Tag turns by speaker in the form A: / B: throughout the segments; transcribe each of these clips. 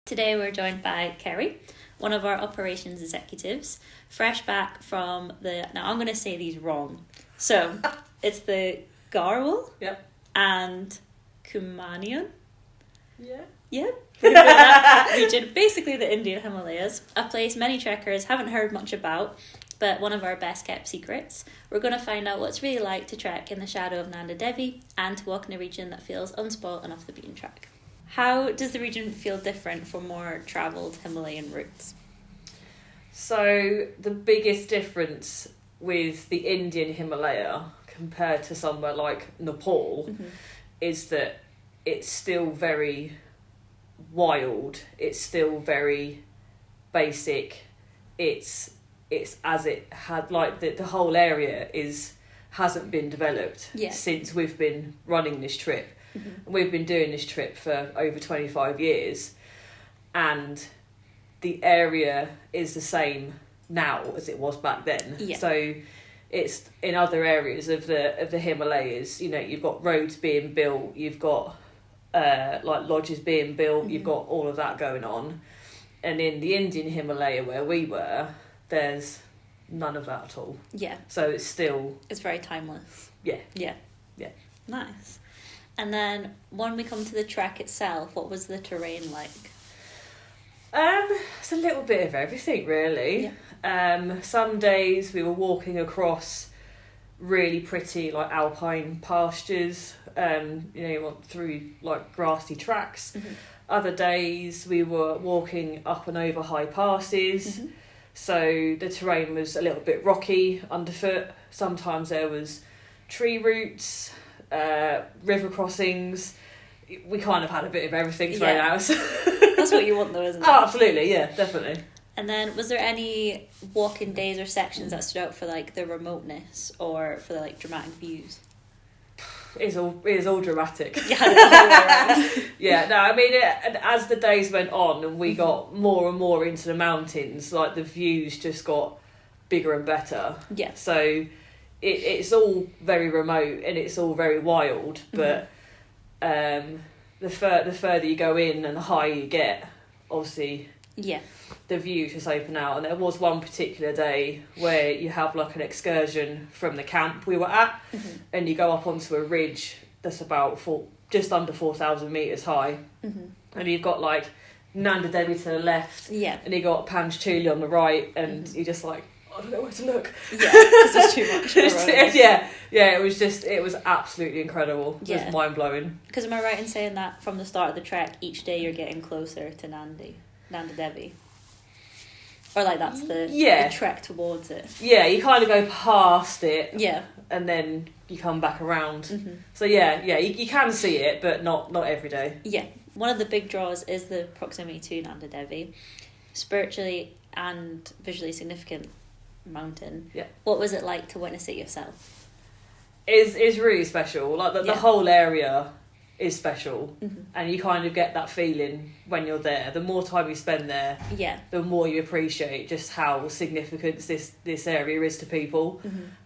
A: Today we're joined by Kerrie, one of our operations executives, fresh back from now I'm going to say these wrong. So it's the Garhwal and Kumanian. Yeah. That region, basically the Indian Himalayas, a place many trekkers haven't heard much about, but one of our best kept secrets. We're going to find out what it's really like to trek in the shadow of Nanda Devi and to walk in a region that feels unspoilt and off the beaten track. How does the region feel different from more travelled Himalayan routes?
B: So the biggest difference with the Indian Himalaya compared to somewhere like Nepal is that it's still very wild, it's still very basic, it's as it had, like the whole area hasn't been developed since we've been running this trip. We've been doing this trip for over 25 years and the area is the same now as it was back then. So it's in other areas of the Himalayas, you know, you've got roads being built, you've got like lodges being built, you've got all of that going on. And in the Indian Himalaya where we were, there's none of that at all. So it's very timeless. Yeah.
A: Nice. And then when we come to the trek itself, what was the terrain like?
B: It's a little bit of everything, really. Some days we were walking across really pretty like alpine pastures, you went through like grassy tracks. Other days we were walking up and over high passes, so the terrain was a little bit rocky underfoot. Sometimes there was tree roots, river crossings. We kind of had a bit of everything thrown out.
A: That's what you want though, isn't it?
B: Oh, absolutely, yeah, definitely.
A: And then was there any walking days or sections that stood out for like the remoteness or for the like dramatic views?
B: It is all dramatic.
A: Yeah,
B: no, I mean, as the days went on and we got more and more into the mountains, like the views just got bigger and better. So it's all very remote and it's all very wild, but the further you go in and the higher you get, obviously the views just open out. And there was one particular day where you have like an excursion from the camp we were at, and you go up onto a ridge that's about just under 4,000 metres high, and you've got like Nanda Devi to the left, and you got Panchchuli on the right, and you're just like, I don't know where to look.
A: Because there's too much.
B: It was absolutely incredible. Just mind blowing.
A: Because am I right in saying that from the start of the trek, each day you're getting closer to Nanda Devi? Or like that's the trek towards it.
B: Yeah, you kind of go past it. And then you come back around. So you can see it, but not every day.
A: One of the big draws is the proximity to Nanda Devi. Spiritually and visually significant mountain. What was it like to witness it yourself?
B: It's really special. Like the whole area is special, and you kind of get that feeling when you're there. The more time you spend there, the more you appreciate just how significant this area is to people.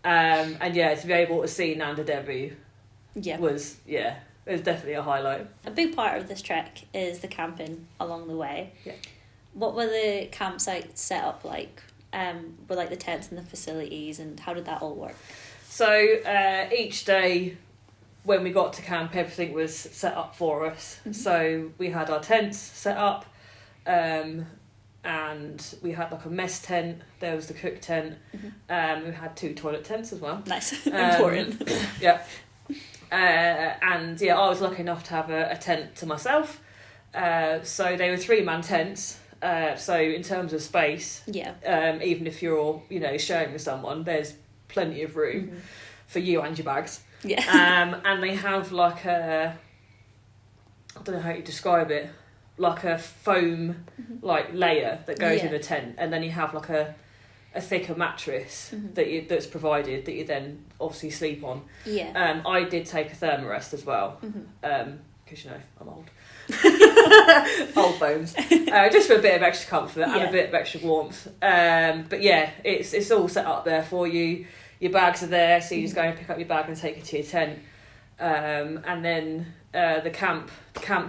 B: And to be able to see Nanda Devi was definitely a highlight.
A: A big part of this trek is the camping along the way. What were the campsites set up like? Were like the tents and the facilities, and how did that all work?
B: So each day when we got to camp, everything was set up for us. So we had our tents set up, and we had like a mess tent, there was the cook tent, we had 2 toilet tents as well.
A: Nice. Important.
B: And I was lucky enough to have a tent to myself, so they were 3-man tents. So in terms of space, even if you're, sharing with someone, there's plenty of room for you and your bags. And they have like I don't know how you describe it, like a foam like layer that goes in a tent, and then you have like a thicker mattress that's provided that you then obviously sleep on. I did take a thermarest as well, because I'm old. Old bones, just for a bit of extra comfort and a bit of extra warmth, but it's all set up there for you. Your bags are there, so you just go and pick up your bag and take it to your tent. And then the camp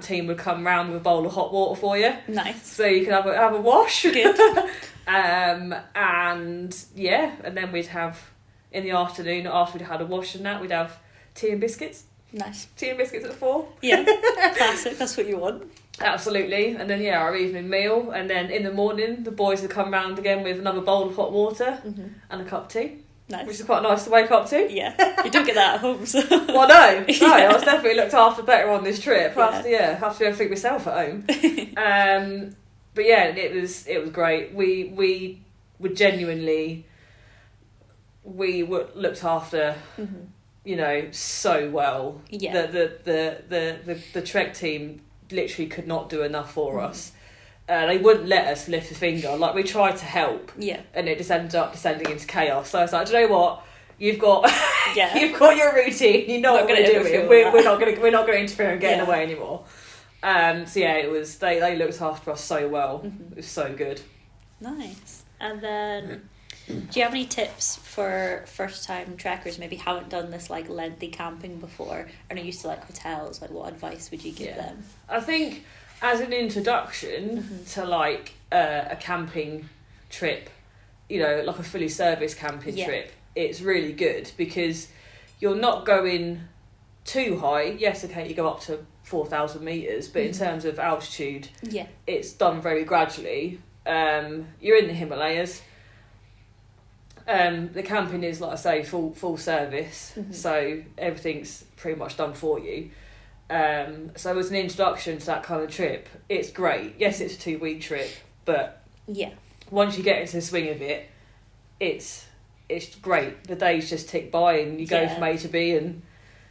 B: team would come round with a bowl of hot water for you.
A: Nice.
B: So you could have a wash.
A: Good.
B: And then we'd have, in the afternoon, after we'd had a wash and that, we'd have tea and biscuits.
A: Nice.
B: Tea and biscuits at 4.
A: Yeah, classic, that's what you want.
B: Absolutely. And then, our evening meal. And then in the morning, the boys would come round again with another bowl of hot water and a cup of tea.
A: Nice.
B: Which is quite nice to wake up to.
A: Yeah, you don't get that at home, so...
B: Well, no, I was definitely looked after better on this trip. I have to do everything myself at home. But yeah, it was great. We were genuinely... We were looked after... so well.
A: Yeah.
B: The Trek team literally could not do enough for us. They wouldn't let us lift a finger. Like, we tried to help. Yeah. And it just ended up descending into chaos. So I was like, do you know what? You've got you've got your routine. You know what we're doing. We're not gonna interfere and get in the way anymore. It was they looked after us so well. It was so good.
A: Nice. And then do you have any tips for first-time trekkers, maybe haven't done this like lengthy camping before and are used to like hotels? Like, what advice would you give them?
B: I think as an introduction to like a camping trip, like a fully serviced camping trip, it's really good because you're not going too high. Yes, okay, you go up to 4,000 metres, but in terms of altitude, it's done very gradually. You're in the Himalayas. The camping is, like I say, full service, so everything's pretty much done for you. So as an introduction to that kind of trip, it's great. Yes, it's a 2-week trip, but once you get into the swing of it, it's great. The days just tick by and you go from A to B, and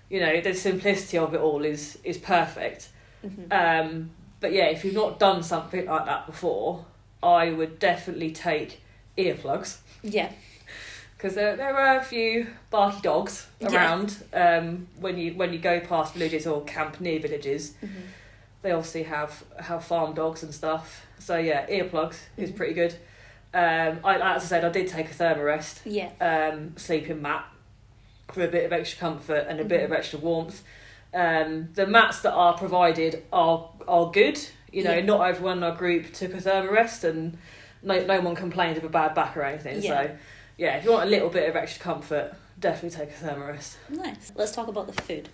B: the simplicity of it all is perfect. But yeah, if you've not done something like that before, I would definitely take earplugs. Yeah. Because there are a few barky dogs around when you go past villages or camp near villages. They obviously have farm dogs and stuff. So yeah, earplugs is pretty good. As I said, I did take a thermarest. Sleeping mat for a bit of extra comfort and a bit of extra warmth. The mats that are provided are good. Not everyone in our group took a thermarest, and no one complained of a bad back or anything. So yeah, if you want a little bit of extra comfort, definitely take a thermarest.
A: Nice. Let's talk about the food.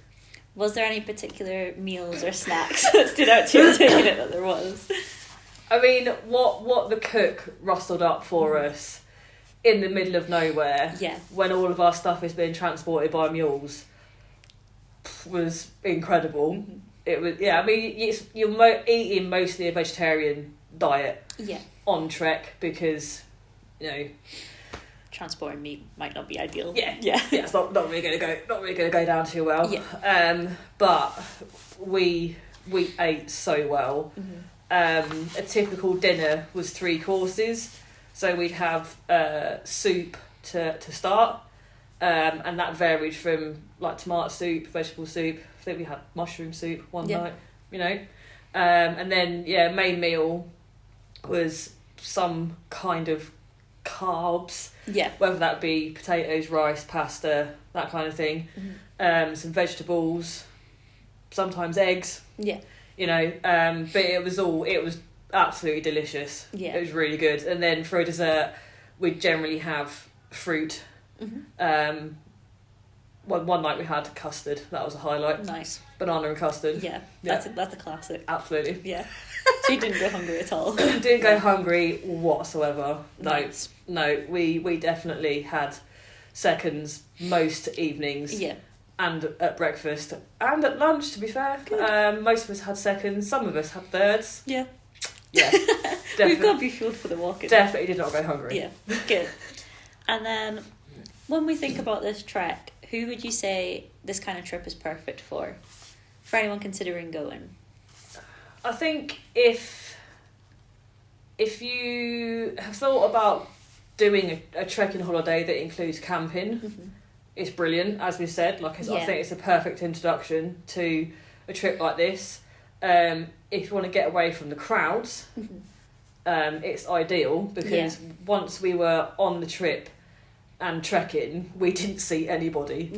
A: Was there any particular meals or snacks that stood out to you, taking it that there was?
B: I mean, what the cook rustled up for us in the middle of nowhere, when all of our stuff is being transported by mules, was incredible. It was, I mean, you're eating mostly a vegetarian diet on Trek because,
A: transporting meat might not be ideal.
B: It's not really going to go down too well. But we ate so well. A typical dinner was 3 courses, so we'd have soup to start, and that varied from like tomato soup, vegetable soup. I think we had mushroom soup one night. And then main meal was some kind of carbs, whether that be potatoes, rice, pasta, that kind of thing. Some vegetables, sometimes eggs, but it was absolutely delicious. It was really good. And then for a dessert, we'd generally have fruit. One night we had custard. That was a highlight. Nice. Banana and custard.
A: That's a classic.
B: Absolutely.
A: So you didn't go hungry at all?
B: Didn't go hungry whatsoever.
A: Nice.
B: No, we definitely had seconds most evenings. And at breakfast and at lunch, to be fair. Most of us had seconds. Some of us had thirds. Yeah.
A: We've got to be fueled for the walking.
B: Definitely did not go hungry.
A: Yeah, good. And then when we think about this trek, who would you say this kind of trip is perfect for anyone considering going?
B: I think if you have thought about doing a trekking holiday that includes camping, it's brilliant. As we said, I think it's a perfect introduction to a trip like this. If you want to get away from the crowds, it's ideal because once we were on the trip and trekking, we didn't see anybody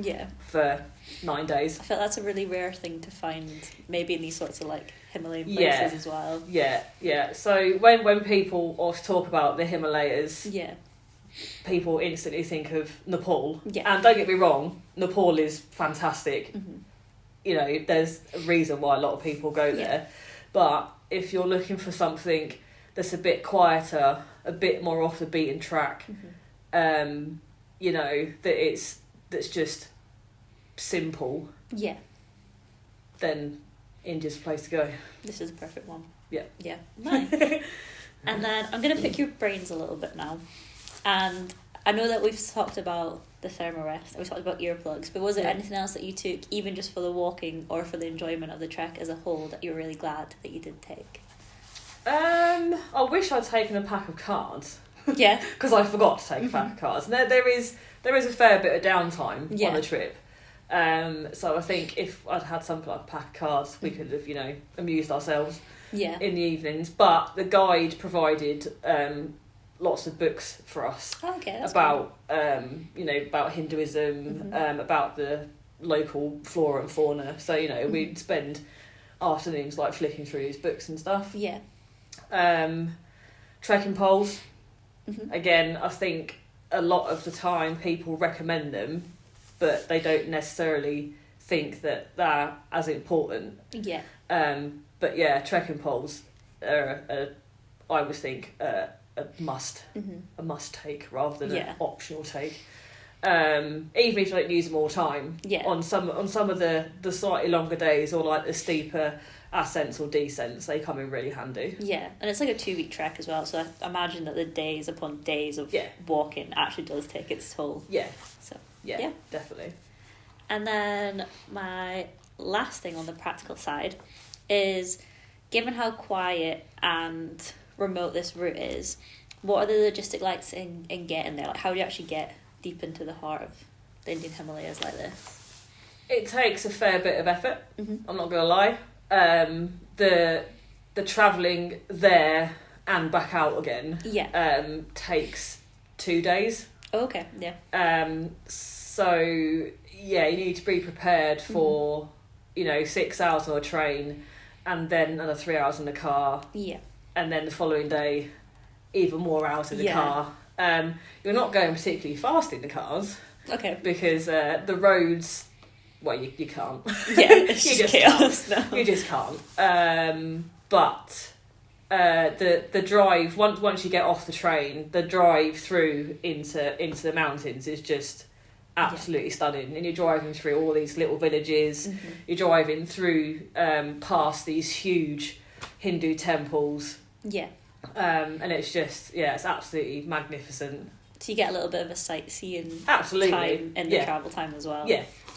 B: for 9 days.
A: I feel that's a really rare thing to find, maybe in these sorts of like Himalayan places as well.
B: Yeah. So when people often talk about the Himalayas, people instantly think of Nepal. Yeah. And don't get me wrong, Nepal is fantastic. Mm-hmm. You know, there's a reason why a lot of people go there. But if you're looking for something that's a bit quieter, a bit more off the beaten track, you know, that's just simple. Yeah. Then India's the place to go.
A: This is a perfect one.
B: Yeah.
A: Yeah. Nice. And then I'm going to pick your brains a little bit now. And I know that we've talked about the thermarest, we've talked about earplugs, but was there anything else that you took, even just for the walking or for the enjoyment of the trek as a whole, that you're really glad that you did take?
B: I wish I'd taken a pack of cards.
A: Yeah.
B: Because I forgot to take a pack of cards. And there is a fair bit of downtime on the trip. So I think if I'd had something like a pack of cards, we could have, you know, amused ourselves in the evenings. But the guide provided lots of books for us about you know, about Hinduism, about the local flora and fauna. So, you know, we'd spend afternoons like flicking through these books and stuff. Yeah. Trekking poles. Again, I think a lot of the time people recommend them, but they don't necessarily think that they're as important. Yeah. But yeah, trekking poles are I would think a must take rather than an optional take. Even if you don't use them all the time, on some of the slightly longer days or like the steeper ascents or descents, they come in really handy. Yeah,
A: and it's like a 2-week trek as well, so I imagine that the days upon days of walking actually does take its toll.
B: Yeah. So yeah, definitely.
A: And then my last thing on the practical side is, given how quiet and remote this route is, what are the logistic likes in getting there? Like, how do you actually get deep into the heart of the Indian Himalayas like this?
B: It takes a fair bit of effort. I'm not gonna lie. The travelling there and back out again takes 2 days.
A: Oh, okay. Yeah.
B: So yeah, you need to be prepared for you know, 6 hours on a train and then another 3 hours in the car. Yeah. And then the following day, even more hours in the car. You're not going particularly fast in the cars. Okay. Because the roads, well, you can't.
A: Yeah, it's you just chaos
B: can't. No. You just can't. But the drive, once you get off the train, the drive through into the mountains is just absolutely stunning. And you're driving through all these little villages. You're driving through past these huge Hindu temples. Yeah. And it's just, it's absolutely magnificent.
A: So you get a little bit of a sightseeing
B: time
A: in the travel time as well.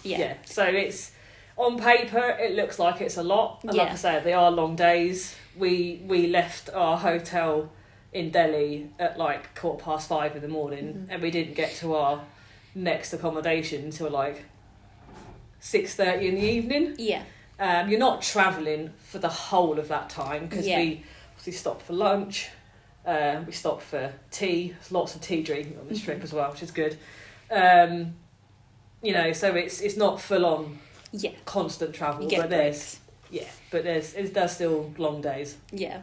B: Yeah. So it's, on paper, it looks like it's a lot. And like I said, they are long days. We left our hotel in Delhi at like 5:15 in the morning, and we didn't get to our next accommodation until like 6:30 in the evening. Yeah. You're not travelling for the whole of that time, because we stopped for lunch, we stopped for tea. There's lots of tea drinking on this trip as well, which is good. You know, so it's not full on constant travel, but there's there's still long days. Yeah.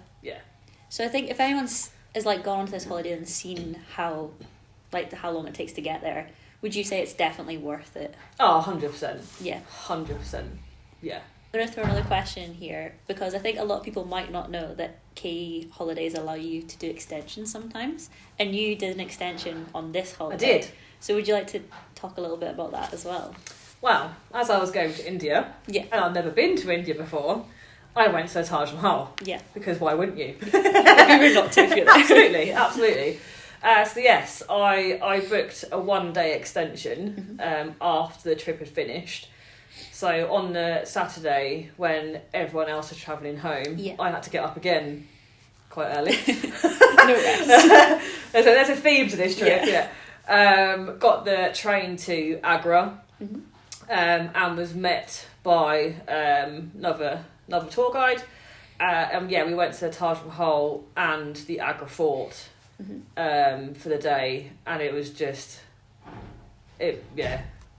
A: So I think if anyone's like gone on to this holiday and seen how long it takes to get there, would you say it's definitely worth it?
B: Oh, 100%.
A: Yeah.
B: 100%. Yeah.
A: I'm going to throw another question in here, because I think a lot of people might not know that KE holidays allow you to do extensions sometimes, and you did an extension on this holiday.
B: I did.
A: So would you like to talk a little bit about that as well?
B: Well, as I was going to India, and I've never been to India before, I went to the Taj Mahal. Yeah. Because why wouldn't you?
A: You would not to if you're there.
B: Absolutely. So yes, I booked a 1-day extension after the trip had finished. So on the Saturday, when everyone else was travelling home, I had to get up again quite early.
A: No rest.
B: There's a theme to this trip, got the train to Agra, and was met by another tour guide. And we went to the Taj Mahal and the Agra Fort for the day, and it was just,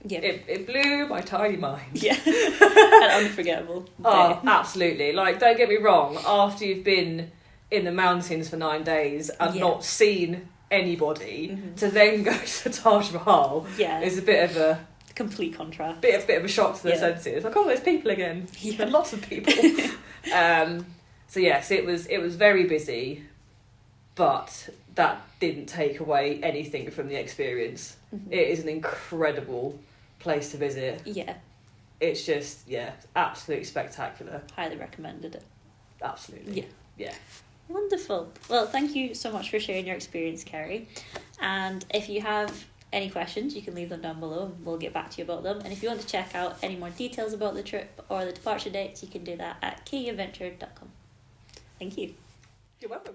A: Yeah.
B: It blew my tiny mind.
A: Yeah. An unforgettable day.
B: Oh, absolutely. Like, don't get me wrong, after you've been in the mountains for 9 days and not seen anybody, to then go to Taj Mahal is a bit of a
A: complete contrast.
B: Bit of a shock to the senses. Like, oh, there's people again. And lots of people. So yes, it was very busy, but that didn't take away anything from the experience. It is an incredible place to visit.
A: Yeah.
B: It's just, absolutely spectacular.
A: Highly recommended it.
B: Absolutely.
A: Yeah.
B: Yeah.
A: Wonderful. Well, thank you so much for sharing your experience, Kerrie. And if you have any questions, you can leave them down below and we'll get back to you about them. And if you want to check out any more details about the trip or the departure dates, you can do that at kerrieadventure.com. Thank you.
B: You're welcome.